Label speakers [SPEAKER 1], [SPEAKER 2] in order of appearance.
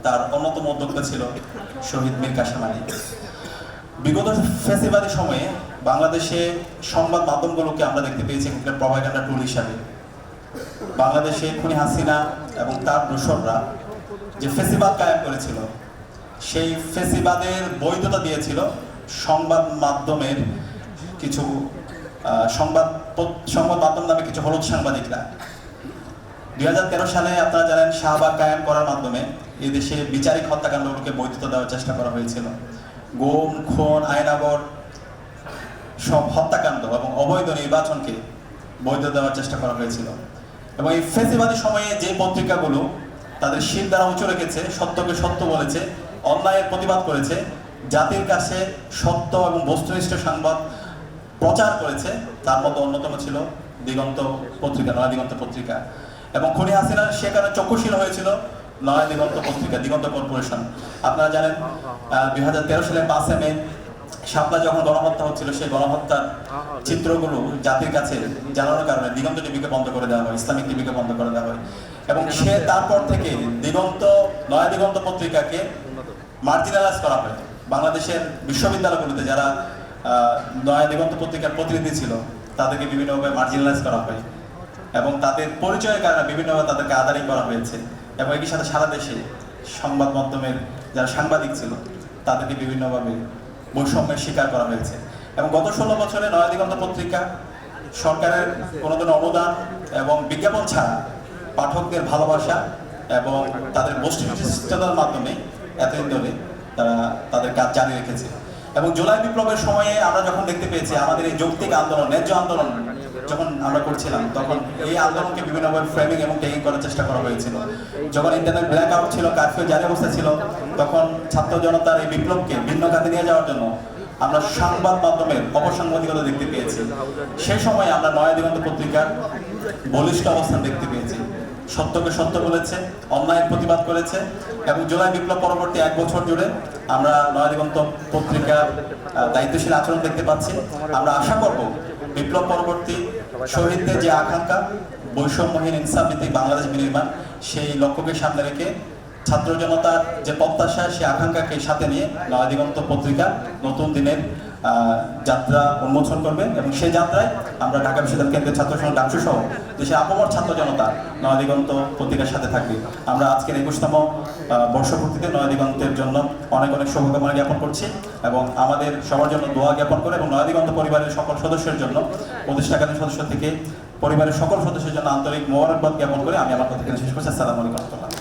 [SPEAKER 1] তার অন্যতম উদ্যোক্তা ছিল শহীদ মীর কাসেম আলী। বিগত ফ্যাসিবাদী সময়ে বাংলাদেশে সংবাদ মাধ্যমগুলোকে আমরা দেখতে পেয়েছি একটা প্রপাগান্ডা টুল হিসাবে। বাংলাদেশে খুনি হাসিনা এবং তার দোসররা যে ফ্যাসিবাদ কায়েম করেছিল, সেই ফ্যাসিবাদের বৈধতা দিয়েছিল সংবাদ মাধ্যমের কিছু সংবাদ মাধ্যম নামে কিছু হলুদ সাংবাদিকরা। 2013 সালে আপনারা জানেন শাহবাগ কায়েম করার মাধ্যমে এই দেশে বিচারিক হত্যাকাণ্ডগুলোকে বৈধতা দেওয়ার চেষ্টা করা হয়েছিল। গুম, খুন, আয়নাগর সব হত্যাকাণ্ড এবং অবৈধ নির্বাচনকে বৈধ দেওয়ার চেষ্টা করা হয়েছিল। এবং এই ফ্যাসিবাদী সময়ে যে পত্রিকাগুলো তাদের শির দ্বারা উঁচু রেখেছে, সত্যকে সত্য বলেছে, অন্যায়ের প্রতিবাদ করেছে, জাতির কাছে সত্য এবং বস্তুনিষ্ঠ সংবাদ প্রচার করেছে, তার মধ্যে অন্যতম ছিল দিগন্ত পত্রিকা, নয়া দিগন্ত পত্রিকা। এবং খুনি হাসিনা সেখানে চক্ষুশীল হয়েছিল নয়া দিগন্ত পত্রিকা, দিগন্ত কর্পোরেশন। আপনারা জানেন 2013 সালে 5 মে শাপলা যখন গণহত্যা হচ্ছিল, সেই গণহত্যার চিত্রগুলো জাতির কাছে জানানোর কারণে দিগন্ত টিভিকে বন্ধ করে দেওয়া হয়, ইসলামিক টিভিকে বন্ধ করে দেওয়া হয়। এবং সে তারপর থেকে নয়া দিগন্ত পত্রিকাকে মার্জিনালাইজ করা হয়। বাংলাদেশের বিশ্ববিদ্যালয়গুলোতে যারা নয়া দিগন্ত পত্রিকার প্রতিনিধি ছিল তাদেরকে বিভিন্নভাবে মার্জিনালাইজ করা হয় এবং তাদের পরিচয়ের কারণে বিভিন্নভাবে তাদেরকে আদারি করা হয়েছে। এবং একই সাথে সারা দেশে সংবাদ মাধ্যমের যারা সাংবাদিক ছিল তাদেরকে বিভিন্নভাবে বৈষম্যের শিকার করা হয়েছে। এবং গত 16 বছরে নয়া দিগন্ত পত্রিকা সরকারের কোনো ধরনের অনুদান এবং বিজ্ঞাপন ছাড়া পাঠকদের ভালোবাসা এবং তাদের বস্তুনিষ্ঠতার মাধ্যমে এতদিন ধরে তারা তাদের কাজ জারি রেখেছে। এবং জুলাই বিপ্লবের সময়ে আমরা যখন দেখতে পেয়েছি আমাদের এই যৌক্তিক আন্দোলন, ন্যায্য আন্দোলন যখন আমরা করছিলাম, তখন এই আন্দোলনকে বিভিন্নভাবে ফ্রেমিং এবং ট্যাগিং করার চেষ্টা করা হয়েছিল। যখন ইন্টারনেট ব্ল্যাক আউট ছিল, কারফিউ জারি অবস্থা ছিল, তখন ছাত্র জনতার এই বিপ্লবকে ভিন্ন খাতে নিয়ে যাওয়ার জন্য আমরা সংবাদ মাধ্যমের অপসাংবাদিকতা দেখতে পেয়েছি। সেই সময় আমরা নয়া দিগন্ত পত্রিকার বলিষ্ঠ অবস্থান দেখতে পেয়েছি। সত্যকে সত্য বলেছে, অন্যায়ের প্রতিবাদ করেছে। এবং জুলাই বিপ্লব পরবর্তী 1 বছর জুড়ে আমরা নয়া দিগন্ত পত্রিকার দায়িত্বশীল আচরণ দেখতে পাচ্ছি। আমরা আশা করব বিপ্লব পরবর্তী শহীদদের যে আকাঙ্ক্ষা, বৈষম্যহীন ইনসাফ ভিত্তিক বাংলাদেশ বিনির্মাণ, সেই লক্ষ্যকে সামনে রেখে ছাত্র জনতার যে প্রত্যাশা, সেই আকাঙ্ক্ষাকে সাথে নিয়ে নয়া দিগন্ত পত্রিকা নতুন দিনের যাত্রা উন্মোচন করবে। এবং সেই যাত্রায় আমরা ঢাকা বিশ্ববিদ্যালয় কেন্দ্রীয় ছাত্র সংঘ ডাকসু সহ দেশের আপামর ছাত্র জনতা নয়া দিগন্ত পত্রিকার সাথে থাকবে। আমরা আজকের 21তম বর্ষপূর্তিতে নয়া দিগন্তের জন্য অনেক অনেক শুভকামনা জ্ঞাপন করছি এবং আমাদের সবার জন্য দোয়া জ্ঞাপন করে এবং নয়া দিগন্ত পরিবারের সকল সদস্যের জন্য, প্রতিষ্ঠাকালীন সদস্য থেকে পরিবারের সকল সদস্যের জন্য আন্তরিক মোবারকবাদ জ্ঞাপন করে আমি আমার কথা শেষ করছি। আসসালামু আলাইকুম।